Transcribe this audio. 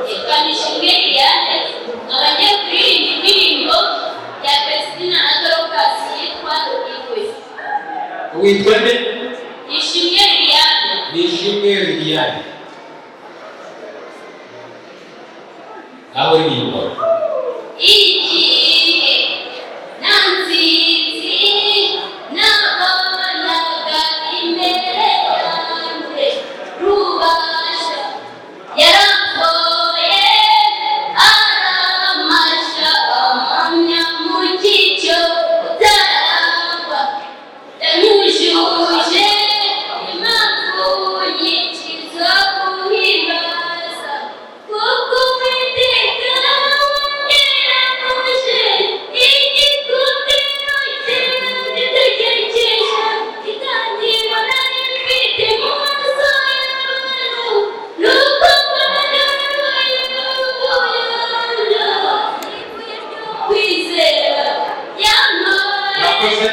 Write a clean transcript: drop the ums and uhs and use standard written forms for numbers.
Kanishimwe yane abagiye kuririmba indirimbo ya Vestine na Dorcas yitwa IBUYE. Witwa nde? Ishimwe Liliane. Ishimwe Liliane. Aho uririmba? Igihe nanzizi nabonaga imbere yanjye rubasha yaramboye aramasha amamya mu cyicyo utarangwa yanyujuje impamvu nyinshi zo guhimbaza kuko Uwiteka yaramuje igikundiro cye gitegereje itangiriro nari mfite mu maso y'abantu nuko mbona kwizera yampaye